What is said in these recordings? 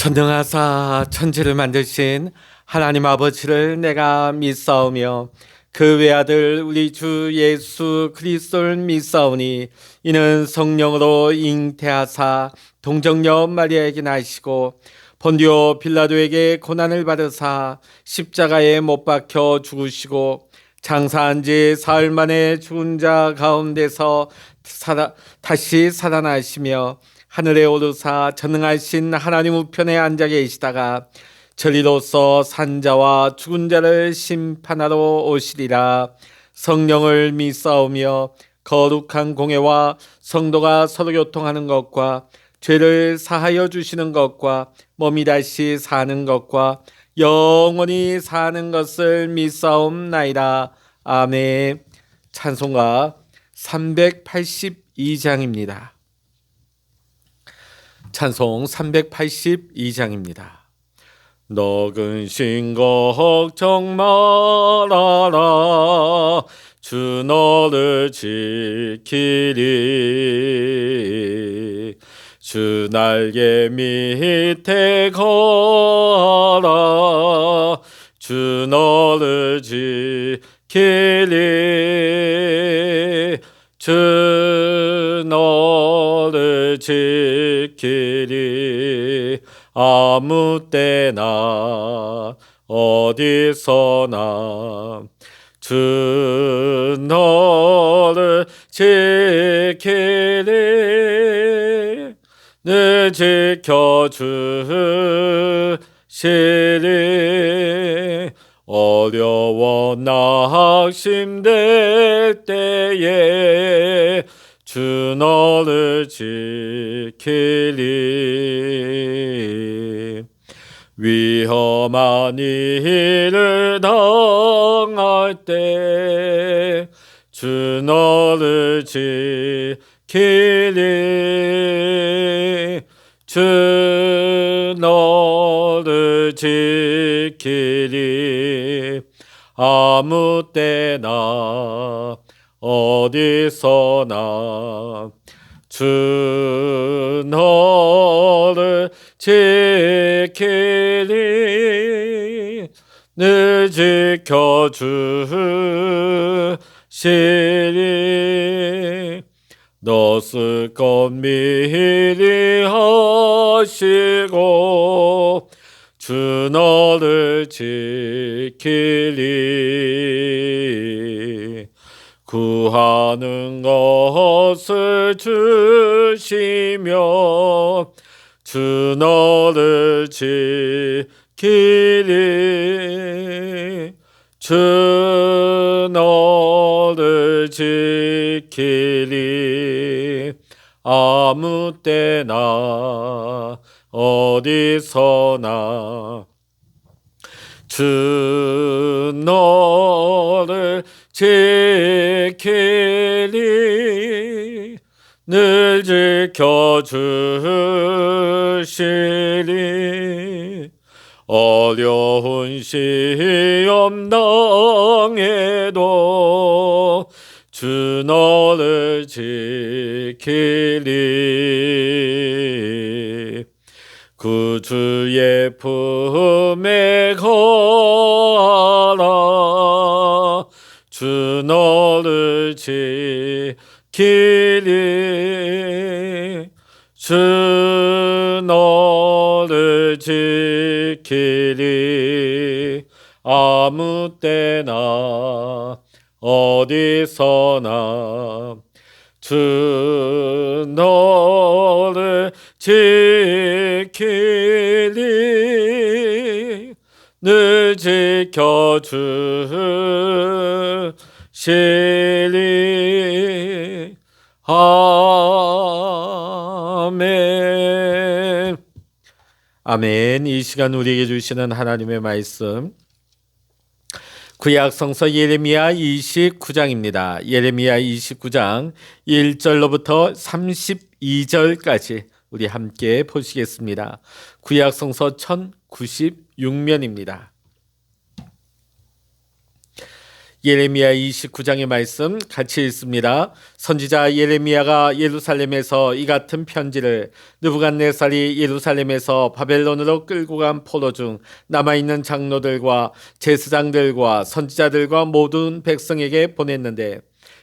전능하사 천지를 만드신 하나님 아버지를 내가 믿사오며 그 외아들 우리 주 예수 그리스도를 믿사오니 이는 성령으로 잉태하사 동정녀 마리아에게 나시고 본디오 빌라도에게 고난을 받으사 십자가에 못 박혀 죽으시고 장사한 지 사흘 만에 죽은 자 가운데서 다시 살아나시며 하늘에 오르사 전능하신 하나님 우편에 앉아 계시다가 저리로서 산자와 죽은 자를 심판하러 오시리라. 성령을 믿사오며 거룩한 공회와 성도가 서로 교통하는 것과 죄를 사하여 주시는 것과 몸이 다시 사는 것과 영원히 사는 것을 믿사옵나이다. 아멘. 찬송가 382장입니다. 찬송 382장입니다. 너근신 걱정 말아라. 주 너를 지키리. 주 날개 밑에 거라. 주 너를 지키리. 주 너를 지키리. 아무 때나 어디서나 주 너를 지키리. 늘 지켜주시리. 어려워 낙심될 때에 주 너를 지키리. 위험한 일을 당할 때 주 너를 지키리. 주 너를 지키리. 아무 때나 어디서나 주 너를 지키리. 늘 지켜주시리. 너 쓸 것 미리 하시고 주 너를 지키리. 구하는 것을 주시며 주 너를 지키리. 주 너를 지키리. 아무 때나 어디서나 주 너를 지키리. 늘 지켜주시리. 어려운 시험 당해도 주 너를 지키리. 구주의 품에 거하라. 주 너를 지키리. 주 너를 지키리. 아무 때나 어디서나 주 너를 지키리. 늘 지켜주시리. 아멘. 아멘. 이 시간 우리에게 주시는 하나님의 말씀 구약성서 예레미야 29장입니다. 예레미야 29장 1절로부터 32절까지 우리 함께 보시겠습니다. 구약성서 1096면입니다. 예레미야 29장의 말씀 같이 읽습니다. 선지자 예레미야가 예루살렘에서 이 같은 편지를 느부갓네살이 예루살렘에서 바벨론으로 끌고 간 포로 중 남아있는 장로들과 제사장들과 선지자들과 모든 백성에게 보냈는데,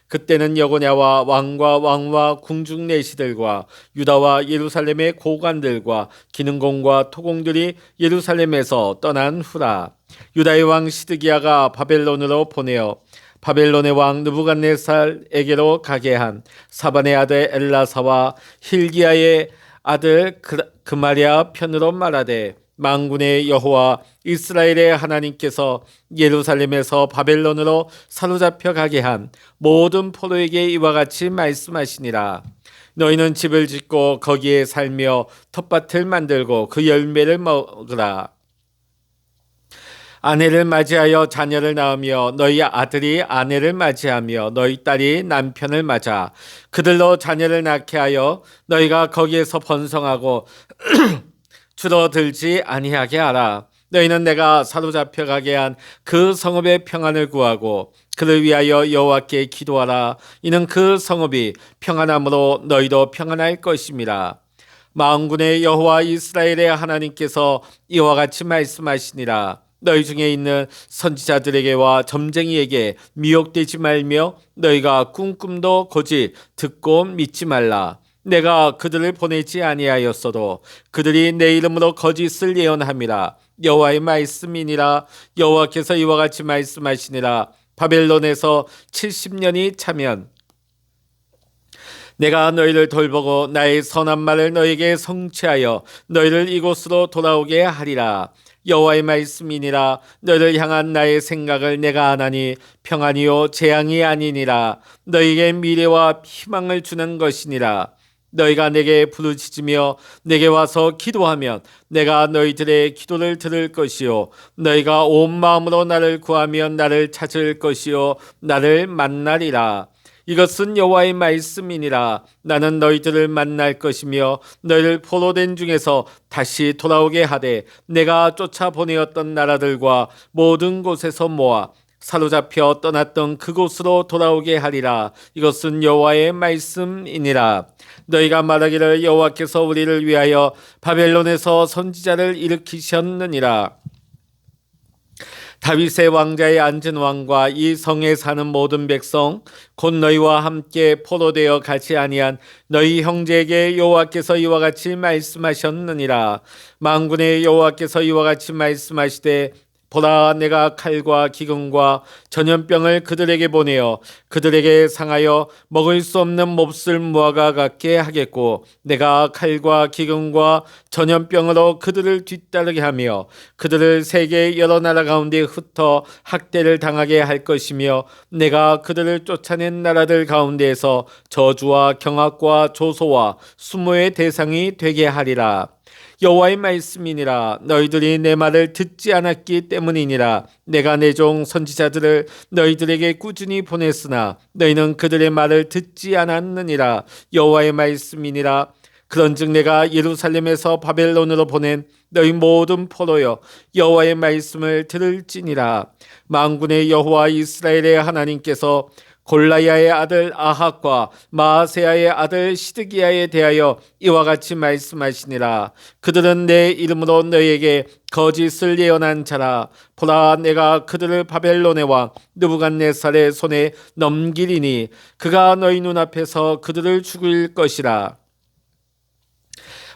그때는 여고냐와 왕과 왕와 궁중 내시들과 유다와 예루살렘의 고관들과 기능공과 토공들이 예루살렘에서 떠난 후라. 유다의 왕 시드기야가 바벨론으로 보내어 바벨론의 왕 느부갓네살에게로 가게 한 사반의 아들 엘라사와 힐기야의 아들 그마랴 편으로 말하되, 만군의 여호와 이스라엘의 하나님께서 예루살렘에서 바벨론으로 사로잡혀 가게 한 모든 포로에게 이와 같이 말씀하시니라. 너희는 집을 짓고 거기에 살며 텃밭을 만들고 그 열매를 먹으라. 아내를 맞이하여 자녀를 낳으며 너희 아들이 아내를 맞이하며 너희 딸이 남편을 맞아 그들로 자녀를 낳게 하여 너희가 거기에서 번성하고 줄어들지 아니하게 하라. 너희는 내가 사로잡혀 가게 한 그 성읍의 평안을 구하고 그를 위하여 여호와께 기도하라. 이는 그 성읍이 평안함으로 너희도 평안할 것임이라. 만군의 여호와 이스라엘의 하나님께서 이와 같이 말씀하시니라. 너희 중에 있는 선지자들에게와 점쟁이에게 미혹되지 말며 너희가 꿈꿈도 거짓 듣고 믿지 말라. 내가 그들을 보내지 아니하였어도 그들이 내 이름으로 거짓을 예언함이라. 여호와의 말씀이니라. 여호와께서 이와 같이 말씀하시니라. 바벨론에서 70년이 차면 내가 너희를 돌보고 나의 선한 말을 너희에게 성취하여 너희를 이곳으로 돌아오게 하리라. 여호와의 말씀이니라. 너희를 향한 나의 생각을 내가 아나니 평안이요 재앙이 아니니라. 너희에게 미래와 희망을 주는 것이니라. 너희가 내게 부르짖으며 내게 와서 기도하면 내가 너희들의 기도를 들을 것이요 너희가 온 마음으로 나를 구하면 나를 찾을 것이요 나를 만나리라. 이것은 여호와의 말씀이니라. 나는 너희들을 만날 것이며 너희를 포로된 중에서 다시 돌아오게 하되 내가 쫓아보내었던 나라들과 모든 곳에서 모아 사로잡혀 떠났던 그곳으로 돌아오게 하리라. 이것은 여호와의 말씀이니라. 너희가 말하기를 여호와께서 우리를 위하여 바벨론에서 선지자를 일으키셨느니라. 다윗의 왕자에 앉은 왕과 이 성에 사는 모든 백성 곧 너희와 함께 포로되어 가지 아니한 너희 형제에게 여호와께서 이와 같이 말씀하셨느니라. 만군의 여호와께서 이와 같이 말씀하시되, 보라, 내가 칼과 기근과 전염병을 그들에게 보내어 그들에게 상하여 먹을 수 없는 몹쓸 무화과 같게 하겠고, 내가 칼과 기근과 전염병으로 그들을 뒤따르게 하며 그들을 세계 여러 나라 가운데 흩어 학대를 당하게 할 것이며, 내가 그들을 쫓아낸 나라들 가운데에서 저주와 경악과 조소와 수모의 대상이 되게 하리라. 여호와의 말씀이니라. 너희들이 내 말을 듣지 않았기 때문이니라. 내가 내 종 선지자들을 너희들에게 꾸준히 보냈으나 너희는 그들의 말을 듣지 않았느니라. 여호와의 말씀이니라. 그런즉 내가 예루살렘에서 바벨론으로 보낸 너희 모든 포로여, 여호와의 말씀을 들을지니라. 만군의 여호와 이스라엘의 하나님께서 골라야의 아들 아합과 마아세야의 아들 시드기야에 대하여 이와 같이 말씀하시니라. 그들은 내 이름으로 너희에게 거짓을 예언한 자라. 보라, 내가 그들을 바벨론의 왕 느부갓네살의 손에 넘기리니 그가 너희 눈앞에서 그들을 죽일 것이라.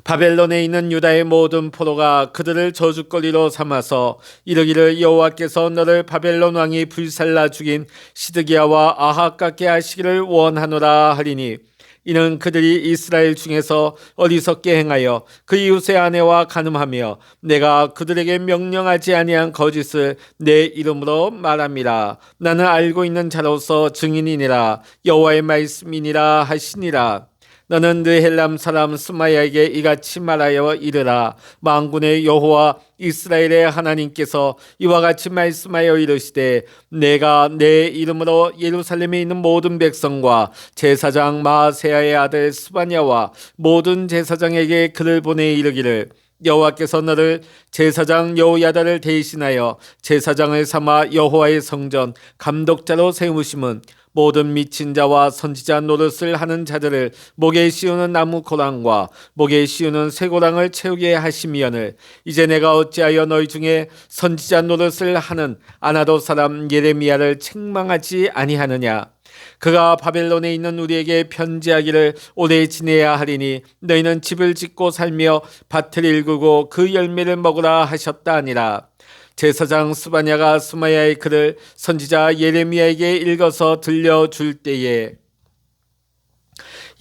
바벨론에 있는 유다의 모든 포로가 그들을 저주거리로 삼아서 이르기를, 여호와께서 너를 바벨론 왕이 불살라 죽인 시드기야와 아합 같게 하시기를 원하노라 하리니, 이는 그들이 이스라엘 중에서 어리석게 행하여 그 이웃의 아내와 간음하며 내가 그들에게 명령하지 아니한 거짓을 내 이름으로 말함이라. 나는 알고 있는 자로서 증인이니라. 여호와의 말씀이니라 하시니라. 너는 느헬람 사람 스마야에게 이같이 말하여 이르라. 만군의 여호와 이스라엘의 하나님께서 이와 같이 말씀하여 이르시되, 내가 내 이름으로 예루살렘에 있는 모든 백성과 제사장 마아세야의 아들 스바냐와 모든 제사장에게 글을 보내 이르기를, 여호와께서 너를 제사장 여호야다를 대신하여 제사장을 삼아 여호와의 성전 감독자로 세우심은 모든 미친 자와 선지자 노릇을 하는 자들을 목에 씌우는 나무 고랑과 목에 씌우는 쇠고랑을 채우게 하심이거늘 이제 내가 어찌하여 너희 중에 선지자 노릇을 하는 아나도 사람 예레미야를 책망하지 아니하느냐. 그가 바벨론에 있는 우리에게 편지하기를 오래 지내야 하리니 너희는 집을 짓고 살며 밭을 일구고 그 열매를 먹으라 하셨다 아니라. 제사장 스바냐가 스마야의 글을 선지자 예레미야에게 읽어서 들려줄 때에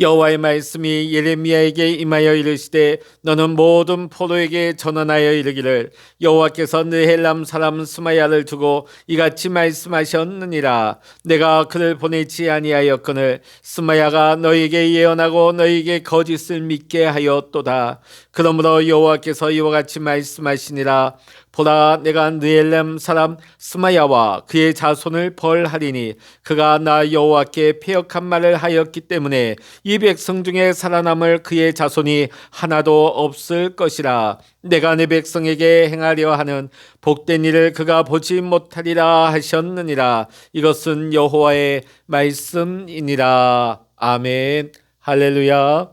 여호와의 말씀이 예레미야에게 임하여 이르시되 너는 모든 포로에게 전언하여 이르기를 여호와께서 느헬람 사람 스마야를 두고 이같이 말씀하셨느니라. 내가 그를 보내지 아니하였거늘 스마야가 너희에게 예언하고 너희에게 거짓을 믿게 하였도다. 그러므로 여호와께서 이와 같이 말씀하시니라. 보라, 내가 느헬람 사람 스마야와 그의 자손을 벌하리니 그가 나 여호와께 패역한 말을 하였기 때문에 이 백성 중에 살아남을 그의 자손이 하나도 없을 것이라. 내가 내 백성에게 행하려 하는 복된 일을 그가 보지 못하리라 하셨느니라. 이것은 여호와의 말씀이니라. 아멘. 할렐루야.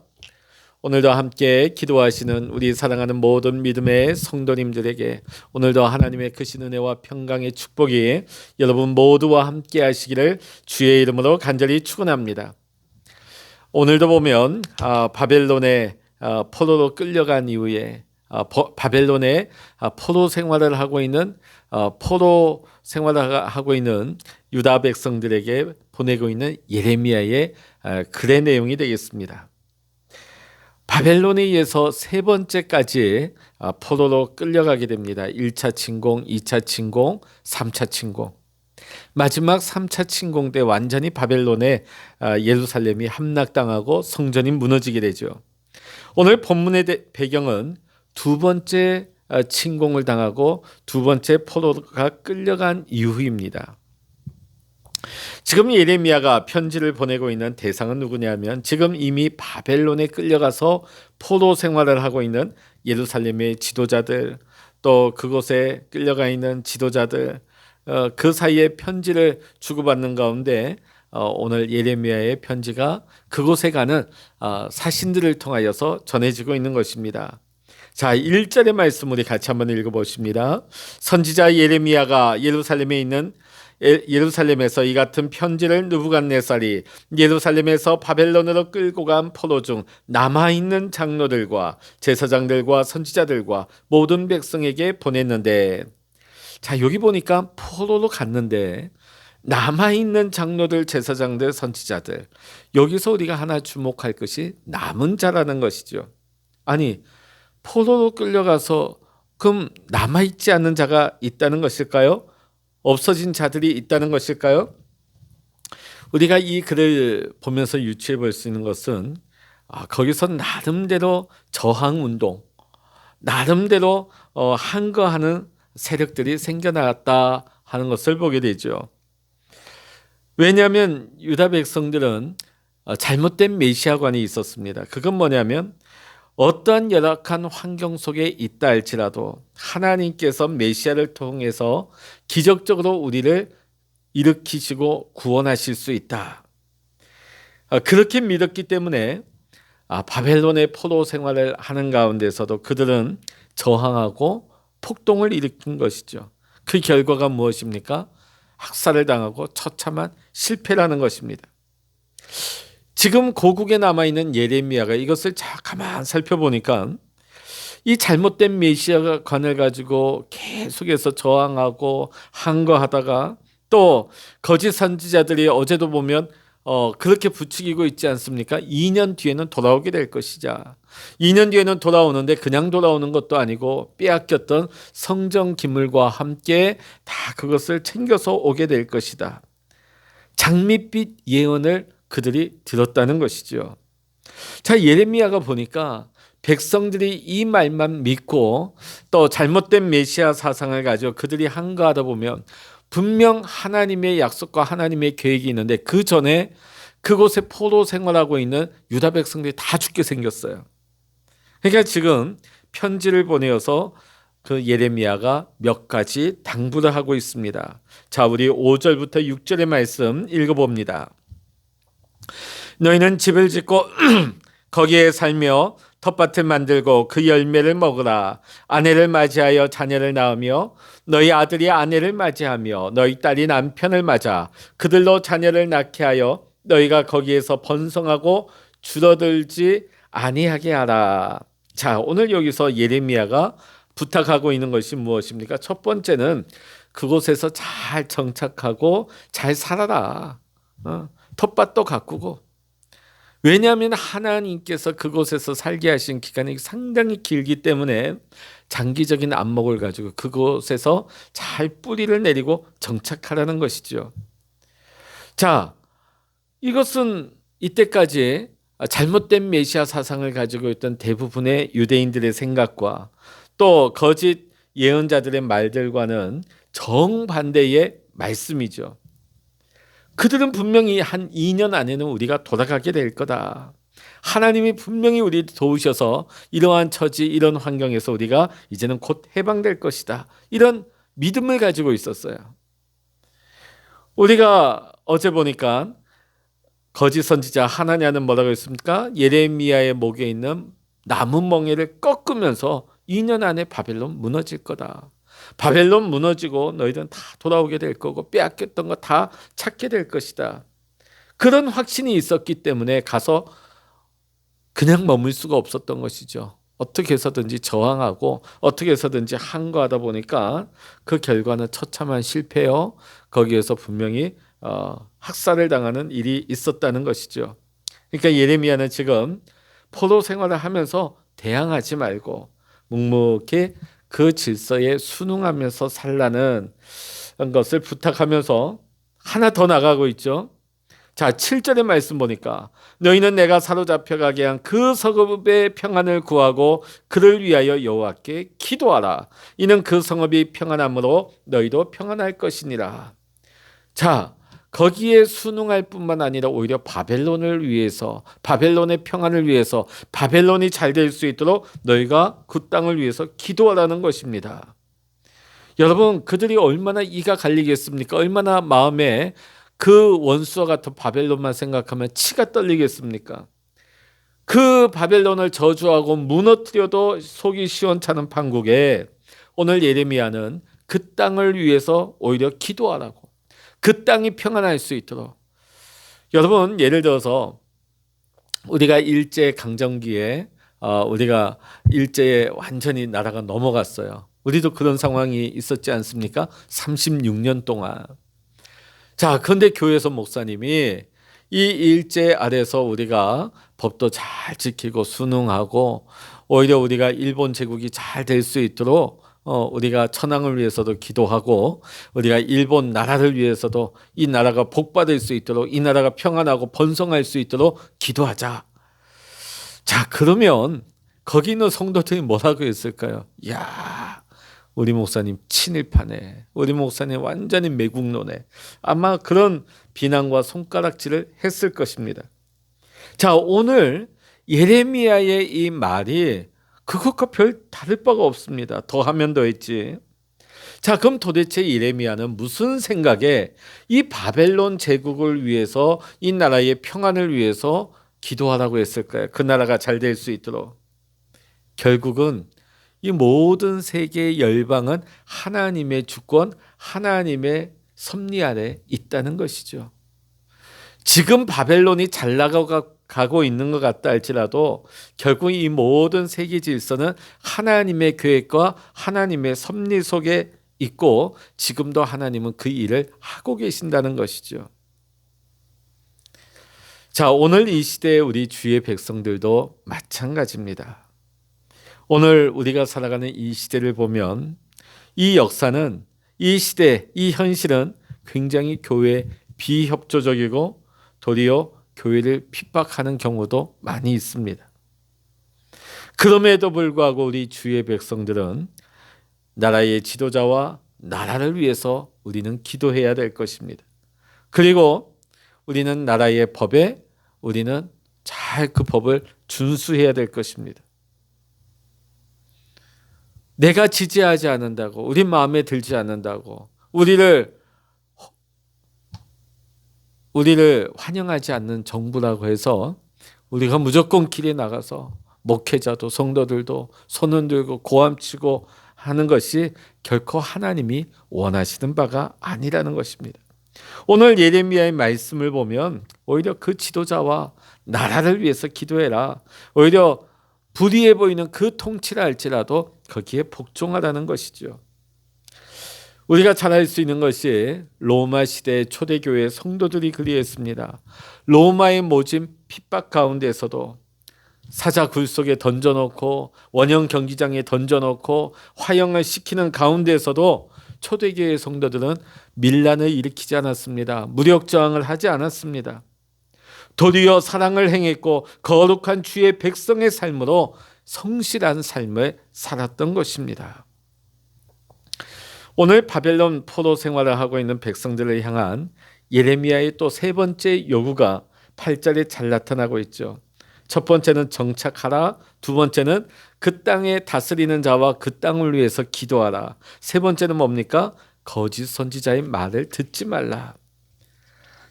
오늘도 함께 기도하시는 우리 사랑하는 모든 믿음의 성도님들에게 오늘도 하나님의 크신 은혜와 평강의 축복이 여러분 모두와 함께 하시기를 주의 이름으로 간절히 축원합니다. 오늘도 보면 바벨론의 포로로 끌려간 이후에 바벨론의 포로 생활을 하고 있는 유다 백성들에게 보내고 있는 예레미야의 글의 내용이 되겠습니다. 바벨론에 의해서 세 번째까지 포로로 끌려가게 됩니다. 1차 침공, 2차 침공, 3차 침공. 마지막 3차 침공 때 완전히 바벨론의 예루살렘이 함락당하고 성전이 무너지게 되죠. 오늘 본문의 배경은 두 번째 침공을 당하고 두 번째 포로가 끌려간 이후입니다. 지금 예레미야가 편지를 보내고 있는 대상은 누구냐면 지금 이미 바벨론에 끌려가서 포로 생활을 하고 있는 예루살렘의 지도자들, 또 그곳에 끌려가 있는 지도자들, 그 사이에 편지를 주고받는 가운데 오늘 예레미야의 편지가 그곳에 가는 사신들을 통하여서 전해지고 있는 것입니다. 자, 1절의 말씀 우리 같이 한번 읽어보십니다. 선지자 예레미야가 예루살렘에서 이 같은 편지를 느부갓네살이 예루살렘에서 바벨론으로 끌고 간 포로 중 남아있는 장로들과 제사장들과 선지자들과 모든 백성에게 보냈는데, 자, 여기 보니까 포로로 갔는데 남아있는 장로들, 제사장들, 선지자들, 여기서 우리가 하나 주목할 것이 남은 자라는 것이죠. 아니, 포로로 끌려가서 그럼 남아있지 않은 자가 있다는 것일까요? 없어진 자들이 있다는 것일까요? 우리가 이 글을 보면서 유추해 볼 수 있는 것은 거기서 나름대로 저항운동, 나름대로 항거하는 세력들이 생겨났다 하는 것을 보게 되죠. 왜냐하면 유다 백성들은 잘못된 메시아관이 있었습니다. 그건 뭐냐면 어떠한 열악한 환경 속에 있다 할지라도 하나님께서 메시아를 통해서 기적적으로 우리를 일으키시고 구원하실 수 있다. 그렇게 믿었기 때문에 바벨론의 포로 생활을 하는 가운데서도 그들은 저항하고 폭동을 일으킨 것이죠. 그 결과가 무엇입니까? 학살을 당하고 처참한 실패라는 것입니다. 지금 고국에 남아있는 예레미야가 이것을 가만 살펴보니까 이 잘못된 메시아관을 가지고 계속해서 저항하고 항거하다가 또 거짓 선지자들이 어제도 보면 그렇게 부추기고 있지 않습니까? 2년 뒤에는 돌아오게 될 것이자 2년 뒤에는 돌아오는데 그냥 돌아오는 것도 아니고 빼앗겼던 성전 기물과 함께 다 그것을 챙겨서 오게 될 것이다. 장밋빛 예언을 그들이 들었다는 것이죠. 자, 예레미야가 보니까 백성들이 이 말만 믿고 또 잘못된 메시아 사상을 가지고 그들이 항거하다 보면 분명 하나님의 약속과 하나님의 계획이 있는데 그 전에 그곳에 포로 생활하고 있는 유다 백성들이 다 죽게 생겼어요. 그러니까 지금 편지를 보내어서 그 예레미야가 몇 가지 당부를 하고 있습니다. 자, 우리 5절부터 6절의 말씀 읽어봅니다. 너희는 집을 짓고 거기에 살며 텃밭을 만들고 그 열매를 먹으라. 아내를 맞이하여 자녀를 낳으며 너희 아들이 아내를 맞이하며 너희 딸이 남편을 맞아 그들로 자녀를 낳게 하여 너희가 거기에서 번성하고 줄어들지 아니하게 하라. 자, 오늘 여기서 예레미야가 부탁하고 있는 것이 무엇입니까? 첫 번째는 그곳에서 잘 정착하고 잘 살아라. 텃밭도 가꾸고. 왜냐하면 하나님께서 그곳에서 살게 하신 기간이 상당히 길기 때문에 장기적인 안목을 가지고 그곳에서 잘 뿌리를 내리고 정착하라는 것이죠. 자, 이것은 이때까지 잘못된 메시아 사상을 가지고 있던 대부분의 유대인들의 생각과 또 거짓 예언자들의 말들과는 정반대의 말씀이죠. 그들은 분명히 한 2년 안에는 우리가 돌아가게 될 거다. 하나님이 분명히 우리를 도우셔서 이러한 처지, 이런 환경에서 우리가 이제는 곧 해방될 것이다. 이런 믿음을 가지고 있었어요. 우리가 어제 보니까 거짓 선지자 하나냐는 뭐라고 했습니까? 예레미야의 목에 있는 나무 멍에를 꺾으면서 2년 안에 바벨론 무너질 거다. 바벨론 무너지고 너희들은 다 돌아오게 될 거고 빼앗겼던 거 다 찾게 될 것이다. 그런 확신이 있었기 때문에 가서 그냥 머물 수가 없었던 것이죠. 어떻게 해서든지 저항하고 어떻게 해서든지 항거하다 보니까 그 결과는 처참한 실패요. 거기에서 분명히 학살을 당하는 일이 있었다는 것이죠. 그러니까 예레미야는 지금 포로 생활을 하면서 대항하지 말고 묵묵히 그 질서에 순응하면서 살라는 것을 부탁하면서 하나 더 나가고 있죠. 자, 7절의 말씀 보니까 너희는 내가 사로잡혀가게 한 그 성읍의 평안을 구하고 그를 위하여 여호와께 기도하라. 이는 그 성읍이 평안함으로 너희도 평안할 것이니라. 자, 거기에 순응할 뿐만 아니라 오히려 바벨론을 위해서, 바벨론의 평안을 위해서, 바벨론이 잘 될 수 있도록 너희가 그 땅을 위해서 기도하라는 것입니다. 여러분, 그들이 얼마나 이가 갈리겠습니까? 얼마나 마음에 그 원수와 같은 바벨론만 생각하면 치가 떨리겠습니까? 그 바벨론을 저주하고 무너뜨려도 속이 시원찮은 판국에 오늘 예레미야는 그 땅을 위해서 오히려 기도하라고, 그 땅이 평안할 수 있도록. 여러분, 예를 들어서 우리가 일제 강점기에 우리가 일제에 완전히 나라가 넘어갔어요. 우리도 그런 상황이 있었지 않습니까? 36년 동안. 자, 그런데 교회에서 목사님이 이 일제 아래서 우리가 법도 잘 지키고 순응하고 오히려 우리가 일본 제국이 잘 될 수 있도록 우리가 천황을 위해서도 기도하고 우리가 일본 나라를 위해서도 이 나라가 복받을 수 있도록 이 나라가 평안하고 번성할 수 있도록 기도하자. 자, 그러면 거기 있는 성도들이 뭐라고 했을까요? 야, 우리 목사님 친일파네. 우리 목사님 완전히 매국노네. 아마 그런 비난과 손가락질을 했을 것입니다. 자, 오늘 예레미야의 이 말이 그것과 별 다를 바가 없습니다. 더하면 더했지. 자, 그럼 도대체 예레미야는 무슨 생각에 이 바벨론 제국을 위해서 이 나라의 평안을 위해서 기도하라고 했을까요? 그 나라가 잘 될 수 있도록. 결국은 이 모든 세계의 열방은 하나님의 주권, 하나님의 섭리 아래 있다는 것이죠. 지금 바벨론이 잘 나가고 있는 것 같다 할지라도 결국 이 모든 세계 질서는 하나님의 계획과 하나님의 섭리 속에 있고 지금도 하나님은 그 일을 하고 계신다는 것이죠. 자, 오늘 이 시대의 우리 주의 백성들도 마찬가지입니다. 오늘 우리가 살아가는 이 시대를 보면 이 역사는, 이 시대, 이 현실은 굉장히 교회에 비협조적이고 도리어 교회를 핍박하는 경우도 많이 있습니다. 그럼에도 불구하고 우리 주의 백성들은 나라의 지도자와 나라를 위해서 우리는 기도해야 될 것입니다. 그리고 우리는 나라의 법에 우리는 잘 그 법을 준수해야 될 것입니다. 내가 지지하지 않는다고, 우리 마음에 들지 않는다고, 우리를 환영하지 않는 정부라고 해서 우리가 무조건 길에 나가서 목회자도 성도들도 손 들고 고함치고 하는 것이 결코 하나님이 원하시는 바가 아니라는 것입니다. 오늘 예레미야의 말씀을 보면 오히려 그 지도자와 나라를 위해서 기도해라. 오히려 불의해 보이는 그 통치라 할지라도 거기에 복종하라는 것이죠. 우리가 잘 알 수 있는 것이 로마 시대의 초대교회 성도들이 그리했습니다. 로마의 모진 핍박 가운데서도 사자 굴 속에 던져놓고 원형 경기장에 던져놓고 화형을 시키는 가운데서도 초대교회 성도들은 밀란을 일으키지 않았습니다. 무력 저항을 하지 않았습니다. 도리어 사랑을 행했고 거룩한 주의 백성의 삶으로 성실한 삶을 살았던 것입니다. 오늘 바벨론 포로 생활을 하고 있는 백성들을 향한 예레미야의 또 세 번째 요구가 8절에 잘 나타나고 있죠. 첫 번째는 정착하라. 두 번째는 그 땅에 다스리는 자와 그 땅을 위해서 기도하라. 세 번째는 뭡니까? 거짓 선지자의 말을 듣지 말라.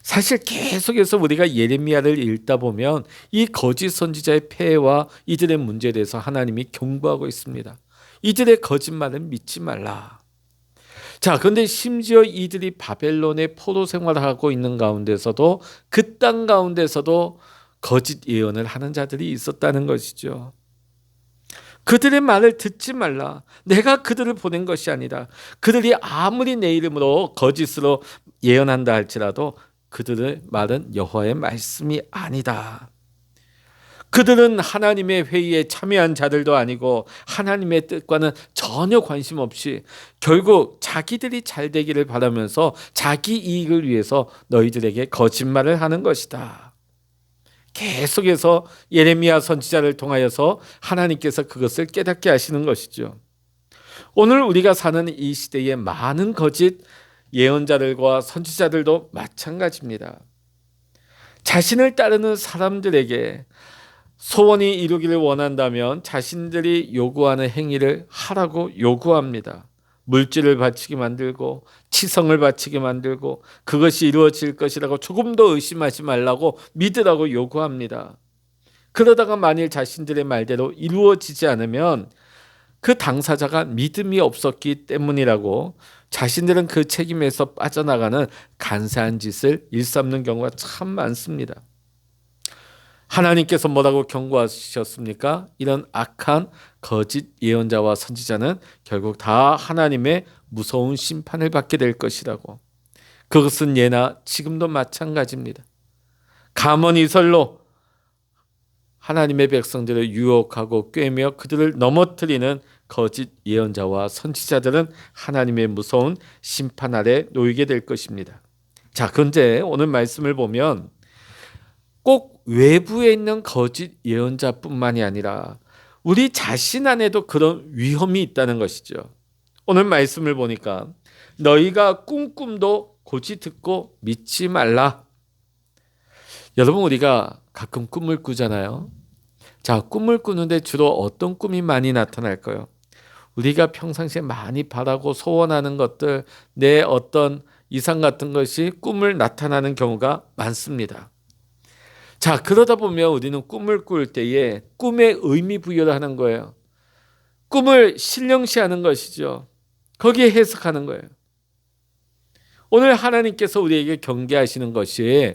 사실 계속해서 우리가 예레미야를 읽다 보면 이 거짓 선지자의 폐해와 이들의 문제에 대해서 하나님이 경고하고 있습니다. 이들의 거짓말을 믿지 말라. 자, 그런데 심지어 이들이 바벨론의 포로 생활을 하고 있는 가운데서도 그 땅 가운데서도 거짓 예언을 하는 자들이 있었다는 것이죠. 그들의 말을 듣지 말라. 내가 그들을 보낸 것이 아니다. 그들이 아무리 내 이름으로 거짓으로 예언한다 할지라도 그들의 말은 여호와의 말씀이 아니다. 그들은 하나님의 회의에 참여한 자들도 아니고 하나님의 뜻과는 전혀 관심 없이 결국 자기들이 잘 되기를 바라면서 자기 이익을 위해서 너희들에게 거짓말을 하는 것이다. 계속해서 예레미야 선지자를 통하여서 하나님께서 그것을 깨닫게 하시는 것이죠. 오늘 우리가 사는 이 시대에 많은 거짓 예언자들과 선지자들도 마찬가지입니다. 자신을 따르는 사람들에게 소원이 이루기를 원한다면 자신들이 요구하는 행위를 하라고 요구합니다. 물질을 바치게 만들고 치성을 바치게 만들고 그것이 이루어질 것이라고 조금 더 의심하지 말라고 믿으라고 요구합니다. 그러다가 만일 자신들의 말대로 이루어지지 않으면 그 당사자가 믿음이 없었기 때문이라고 자신들은 그 책임에서 빠져나가는 간사한 짓을 일삼는 경우가 참 많습니다. 하나님께서 뭐라고 경고하셨습니까? 이런 악한 거짓 예언자와 선지자는 결국 다 하나님의 무서운 심판을 받게 될 것이라고. 그것은 예나 지금도 마찬가지입니다. 가문이설로 하나님의 백성들을 유혹하고 꿰매어 그들을 넘어뜨리는 거짓 예언자와 선지자들은 하나님의 무서운 심판 아래 놓이게 될 것입니다. 자, 그런데 오늘 말씀을 보면 꼭 외부에 있는 거짓 예언자뿐만이 아니라 우리 자신 안에도 그런 위험이 있다는 것이죠. 오늘 말씀을 보니까 너희가 꿈도 고지 듣고 믿지 말라. 여러분, 우리가 가끔 꿈을 꾸잖아요. 자, 꿈을 꾸는데 주로 어떤 꿈이 많이 나타날까요? 우리가 평상시에 많이 바라고 소원하는 것들, 내 어떤 이상 같은 것이 꿈을 나타나는 경우가 많습니다. 자, 그러다 보면 우리는 꿈을 꿀 때에 꿈에 의미 부여를 하는 거예요. 꿈을 신령시하는 것이죠. 거기에 해석하는 거예요. 오늘 하나님께서 우리에게 경계하시는 것이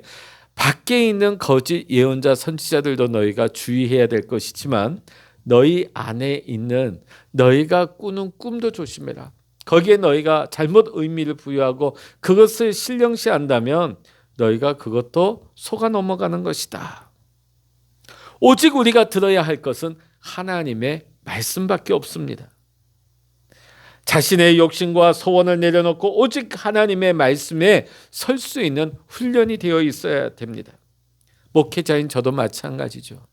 밖에 있는 거짓 예언자 선지자들도 너희가 주의해야 될 것이지만 너희 안에 있는 너희가 꾸는 꿈도 조심해라. 거기에 너희가 잘못 의미를 부여하고 그것을 신령시한다면 너희가 그것도 속아 넘어가는 것이다. 오직 우리가 들어야 할 것은 하나님의 말씀밖에 없습니다. 자신의 욕심과 소원을 내려놓고 오직 하나님의 말씀에 설 수 있는 훈련이 되어 있어야 됩니다. 목회자인 저도 마찬가지죠.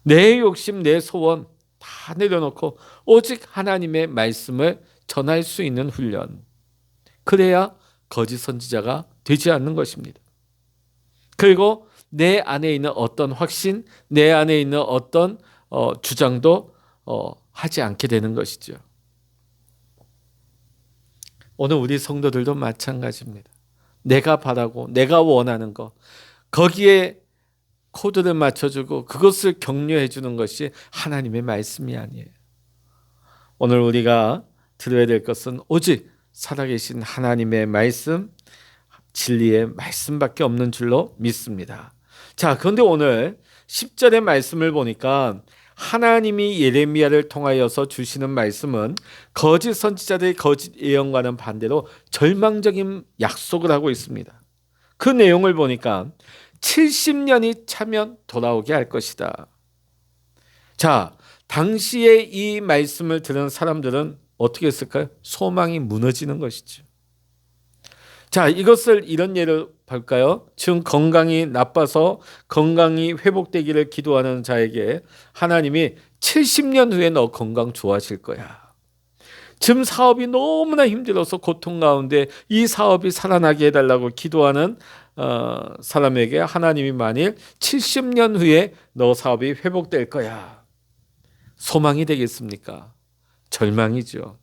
내 욕심, 내 소원 다 내려놓고 오직 하나님의 말씀을 전할 수 있는 훈련. 그래야 거짓 선지자가 되지 않는 것입니다. 그리고 내 안에 있는 어떤 확신, 내 안에 있는 어떤 주장도 하지 않게 되는 것이죠. 오늘 우리 성도들도 마찬가지입니다. 내가 바라고 내가 원하는 것, 거기에 코드를 맞춰주고 그것을 격려해 주는 것이 하나님의 말씀이 아니에요. 오늘 우리가 들어야 될 것은 오직 살아계신 하나님의 말씀, 진리의 말씀밖에 없는 줄로 믿습니다. 자, 그런데 오늘 10절의 말씀을 보니까 하나님이 예레미야를 통하여서 주시는 말씀은 거짓 선지자들의 거짓 예언과는 반대로 절망적인 약속을 하고 있습니다. 그 내용을 보니까 70년이 차면 돌아오게 할 것이다. 자, 당시에 이 말씀을 들은 사람들은 어떻게 했을까요? 소망이 무너지는 것이죠. 자, 이것을 이런 예를 볼까요? 지금 건강이 나빠서 건강이 회복되기를 기도하는 자에게 하나님이 70년 후에 너 건강 좋아질 거야. 지금 사업이 너무나 힘들어서 고통 가운데 이 사업이 살아나게 해달라고 기도하는 사람에게 하나님이 만일 70년 후에 너 사업이 회복될 거야. 소망이 되겠습니까? 절망이죠.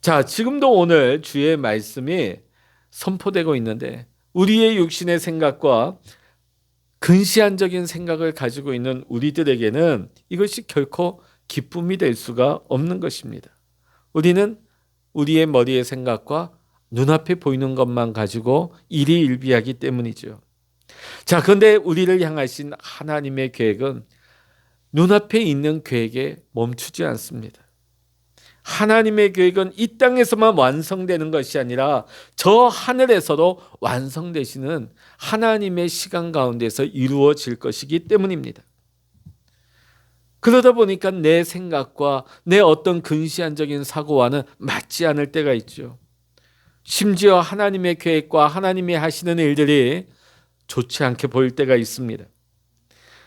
자, 지금도 오늘 주의 말씀이 선포되고 있는데 우리의 육신의 생각과 근시안적인 생각을 가지고 있는 우리들에게는 이것이 결코 기쁨이 될 수가 없는 것입니다. 우리는 우리의 머리의 생각과 눈앞에 보이는 것만 가지고 일희일비하기 때문이죠. 자, 그런데 우리를 향하신 하나님의 계획은 눈앞에 있는 계획에 멈추지 않습니다. 하나님의 계획은 이 땅에서만 완성되는 것이 아니라 저 하늘에서도 완성되시는 하나님의 시간 가운데서 이루어질 것이기 때문입니다. 그러다 보니까 내 생각과 내 어떤 근시안적인 사고와는 맞지 않을 때가 있죠. 심지어 하나님의 계획과 하나님이 하시는 일들이 좋지 않게 보일 때가 있습니다.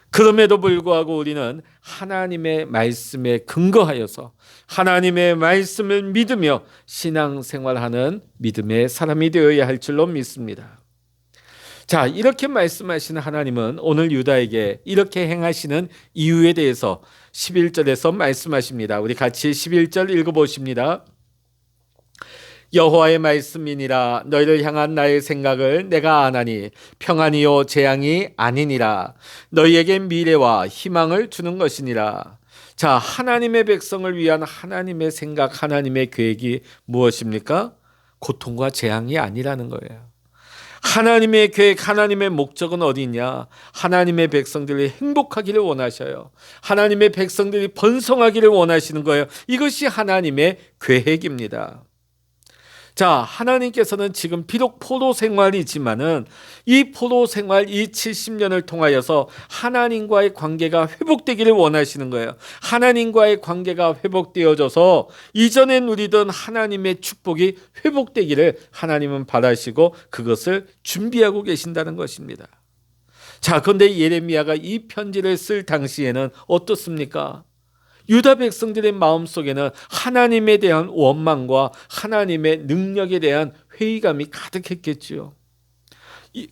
그럼에도 불구하고 우리는 하나님의 말씀에 근거하여서 하나님의 말씀을 믿으며 신앙생활하는 믿음의 사람이 되어야 할 줄로 믿습니다. 자, 이렇게 말씀하시는 하나님은 오늘 유다에게 이렇게 행하시는 이유에 대해서 11절에서 말씀하십니다. 우리 같이 11절 읽어보십니다. 여호와의 말씀이니라. 너희를 향한 나의 생각을 내가 아나니 평안이요 재앙이 아니니라. 너희에게 미래와 희망을 주는 것이니라. 자, 하나님의 백성을 위한 하나님의 생각, 하나님의 계획이 무엇입니까? 고통과 재앙이 아니라는 거예요. 하나님의 계획, 하나님의 목적은 어디 있냐? 하나님의 백성들이 행복하기를 원하셔요. 하나님의 백성들이 번성하기를 원하시는 거예요. 이것이 하나님의 계획입니다. 자, 하나님께서는 지금 비록 포로 생활이지만은 이 포로 생활, 이 70년을 통하여서 하나님과의 관계가 회복되기를 원하시는 거예요. 하나님과의 관계가 회복되어져서 이전에 누리던 하나님의 축복이 회복되기를 하나님은 바라시고 그것을 준비하고 계신다는 것입니다. 자, 그런데 예레미야가 이 편지를 쓸 당시에는 어떻습니까? 유다 백성들의 마음속에는 하나님에 대한 원망과 하나님의 능력에 대한 회의감이 가득했겠지요.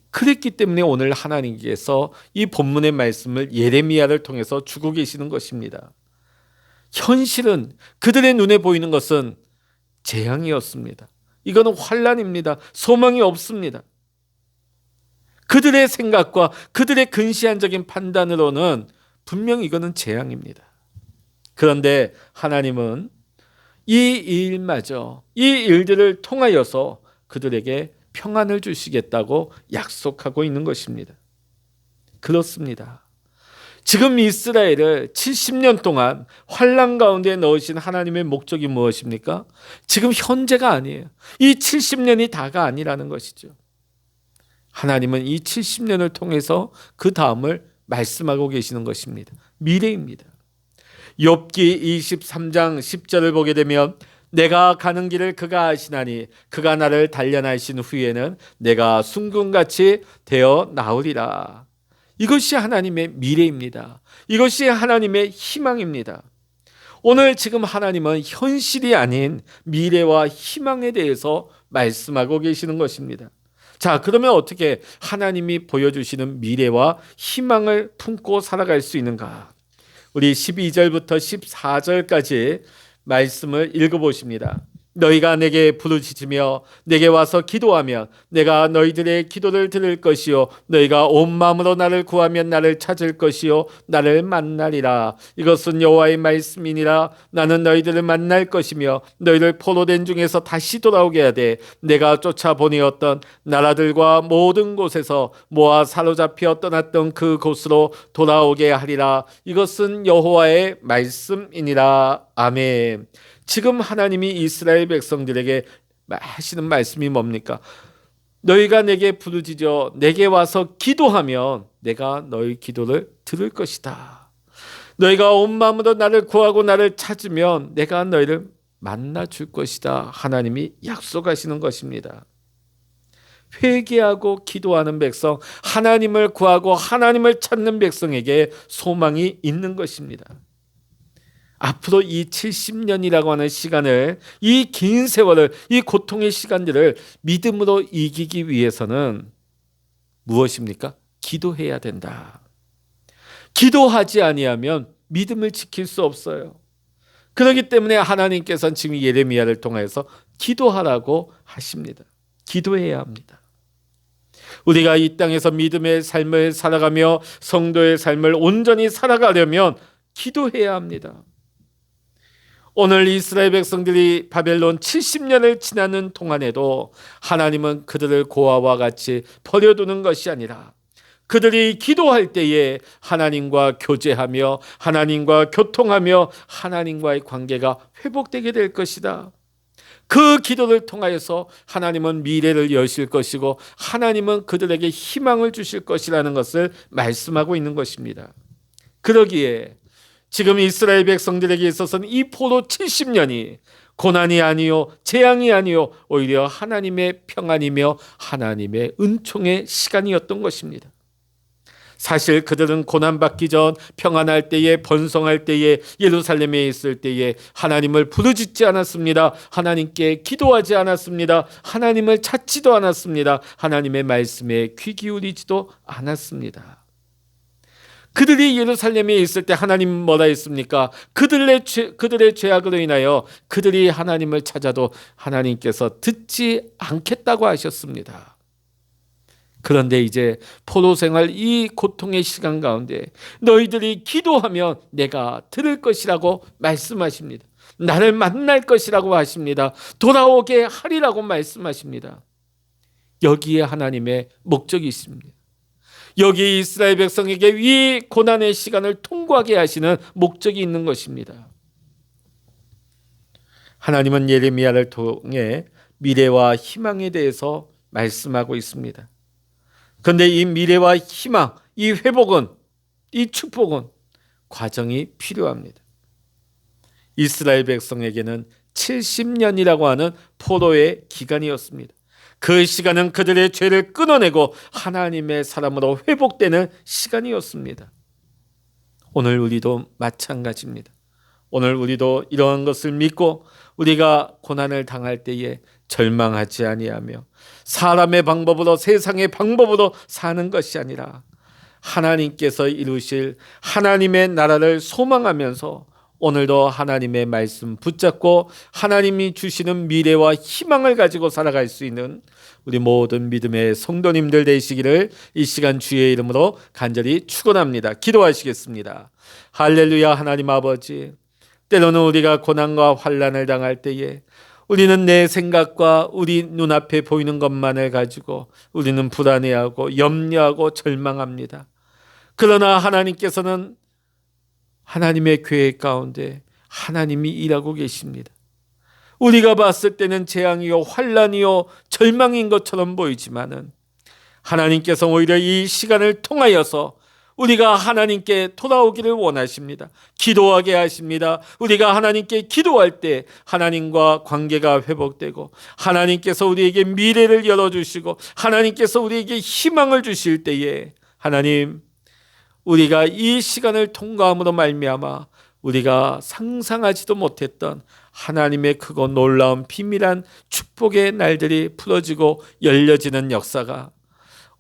그랬기 때문에 오늘 하나님께서 이 본문의 말씀을 예레미야를 통해서 주고 계시는 것입니다. 현실은 그들의 눈에 보이는 것은 재앙이었습니다. 이거는 환난입니다. 소망이 없습니다. 그들의 생각과 그들의 근시안적인 판단으로는 분명히 이거는 재앙입니다. 그런데 하나님은 이 일마저, 이 일들을 통하여서 그들에게 평안을 주시겠다고 약속하고 있는 것입니다. 그렇습니다. 지금 이스라엘을 70년 동안 환난 가운데 넣으신 하나님의 목적이 무엇입니까? 지금 현재가 아니에요. 이 70년이 다가 아니라는 것이죠. 하나님은 이 70년을 통해서 그 다음을 말씀하고 계시는 것입니다. 미래입니다. 욥기 23장 10절을 보게 되면 내가 가는 길을 그가 아시나니 그가 나를 단련하신 후에는 내가 순금같이 되어 나으리라. 이것이 하나님의 미래입니다. 이것이 하나님의 희망입니다. 오늘 지금 하나님은 현실이 아닌 미래와 희망에 대해서 말씀하고 계시는 것입니다. 자, 그러면 어떻게 하나님이 보여주시는 미래와 희망을 품고 살아갈 수 있는가? 우리 12절부터 14절까지 말씀을 읽어보십니다. 너희가 내게 부르짖으며 내게 와서 기도하면 내가 너희들의 기도를 들을 것이요 너희가 온 마음으로 나를 구하면 나를 찾을 것이요 나를 만나리라. 이것은 여호와의 말씀이니라. 나는 너희들을 만날 것이며 너희를 포로된 중에서 다시 돌아오게 하되 내가 쫓아보내었던 나라들과 모든 곳에서 모아 사로잡혀 떠났던 그 곳으로 돌아오게 하리라. 이것은 여호와의 말씀이니라. 아멘. 지금 하나님이 이스라엘 백성들에게 하시는 말씀이 뭡니까? 너희가 내게 부르짖어 내게 와서 기도하면 내가 너희 기도를 들을 것이다. 너희가 온 마음으로 나를 구하고 나를 찾으면 내가 너희를 만나 줄 것이다. 하나님이 약속하시는 것입니다. 회개하고 기도하는 백성, 하나님을 구하고 하나님을 찾는 백성에게 소망이 있는 것입니다. 앞으로 이 70년이라고 하는 시간을, 이 긴 세월을, 이 고통의 시간들을 믿음으로 이기기 위해서는 무엇입니까? 기도해야 된다. 기도하지 아니하면 믿음을 지킬 수 없어요. 그렇기 때문에 하나님께서는 지금 예레미야를 통해서 기도하라고 하십니다. 기도해야 합니다. 우리가 이 땅에서 믿음의 삶을 살아가며 성도의 삶을 온전히 살아가려면 기도해야 합니다. 오늘 이스라엘 백성들이 바벨론 70년을 지나는 동안에도 하나님은 그들을 고아와 같이 버려두는 것이 아니라 그들이 기도할 때에 하나님과 교제하며 하나님과 교통하며 하나님과의 관계가 회복되게 될 것이다. 그 기도를 통하여서 하나님은 미래를 여실 것이고 하나님은 그들에게 희망을 주실 것이라는 것을 말씀하고 있는 것입니다. 그러기에 지금 이스라엘 백성들에게 있어서는 이 포로 70년이 고난이 아니요 재앙이 아니요 오히려 하나님의 평안이며 하나님의 은총의 시간이었던 것입니다. 사실 그들은 고난받기 전 평안할 때에 번성할 때에 예루살렘에 있을 때에 하나님을 부르짖지 않았습니다. 하나님께 기도하지 않았습니다. 하나님을 찾지도 않았습니다. 하나님의 말씀에 귀 기울이지도 않았습니다. 그들이 예루살렘에 있을 때 하나님 뭐라 했습니까? 그들의 죄악으로 인하여 그들이 하나님을 찾아도 하나님께서 듣지 않겠다고 하셨습니다. 그런데 이제 포로 생활 이 고통의 시간 가운데 너희들이 기도하면 내가 들을 것이라고 말씀하십니다. 나를 만날 것이라고 하십니다. 돌아오게 하리라고 말씀하십니다. 여기에 하나님의 목적이 있습니다. 여기 이스라엘 백성에게 이 고난의 시간을 통과하게 하시는 목적이 있는 것입니다. 하나님은 예레미야를 통해 미래와 희망에 대해서 말씀하고 있습니다. 그런데 이 미래와 희망, 이 회복은, 이 축복은 과정이 필요합니다. 이스라엘 백성에게는 70년이라고 하는 포로의 기간이었습니다. 그 시간은 그들의 죄를 끊어내고 하나님의 사람으로 회복되는 시간이었습니다. 오늘 우리도 마찬가지입니다. 오늘 우리도 이러한 것을 믿고 우리가 고난을 당할 때에 절망하지 아니하며 사람의 방법으로 세상의 방법으로 사는 것이 아니라 하나님께서 이루실 하나님의 나라를 소망하면서 오늘도 하나님의 말씀 붙잡고 하나님이 주시는 미래와 희망을 가지고 살아갈 수 있는 우리 모든 믿음의 성도님들 되시기를 이 시간 주의 이름으로 간절히 축원합니다. 기도하시겠습니다. 할렐루야. 하나님 아버지, 때로는 우리가 고난과 환난을 당할 때에 우리는 내 생각과 우리 눈앞에 보이는 것만을 가지고 우리는 불안해하고 염려하고 절망합니다. 그러나 하나님께서는 하나님의 계획 가운데 하나님이 일하고 계십니다. 우리가 봤을 때는 재앙이요 환난이요 절망인 것처럼 보이지만은 하나님께서 오히려 이 시간을 통하여서 우리가 하나님께 돌아오기를 원하십니다. 기도하게 하십니다. 우리가 하나님께 기도할 때 하나님과 관계가 회복되고 하나님께서 우리에게 미래를 열어주시고 하나님께서 우리에게 희망을 주실 때에 하나님, 우리가 이 시간을 통과함으로 말미암아 우리가 상상하지도 못했던 하나님의 크고 놀라운 비밀한 축복의 날들이 풀어지고 열려지는 역사가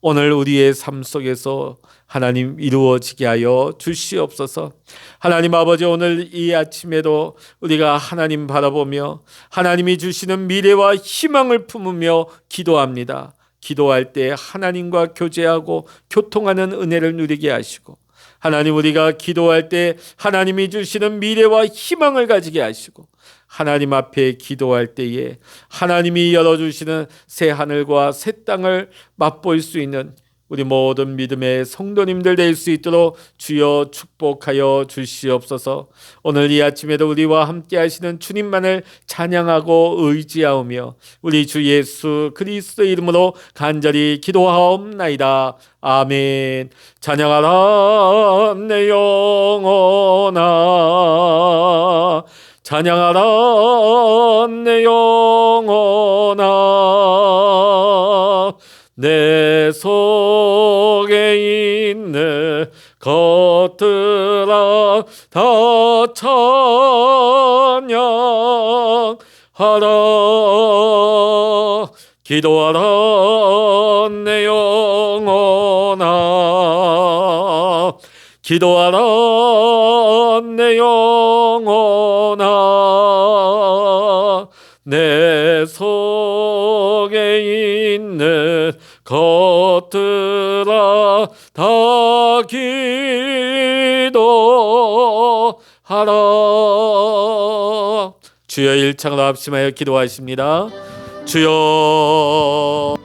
오늘 우리의 삶 속에서 하나님 이루어지게 하여 주시옵소서. 하나님 아버지, 오늘 이 아침에도 우리가 하나님 바라보며 하나님이 주시는 미래와 희망을 품으며 기도합니다. 기도할 때 하나님과 교제하고 교통하는 은혜를 누리게 하시고, 하나님, 우리가 기도할 때 하나님이 주시는 미래와 희망을 가지게 하시고, 하나님 앞에 기도할 때에 하나님이 열어주시는 새 하늘과 새 땅을 맛볼 수 있는 우리 모든 믿음의 성도님들 될 수 있도록 주여 축복하여 주시옵소서. 오늘 이 아침에도 우리와 함께 하시는 주님만을 찬양하고 의지하오며 우리 주 예수 그리스도의 이름으로 간절히 기도하옵나이다. 아멘. 찬양하라 내 영혼아, 찬양하라 내 영혼아, 내 속에 있는 것들아 다 찬양하라. 기도하라 내 영혼아, 기도하라 내 영혼아, 내 속에 있는 것들아 다 기도하라. 주여, 일창으로 합심하여 기도하십니다. 주여.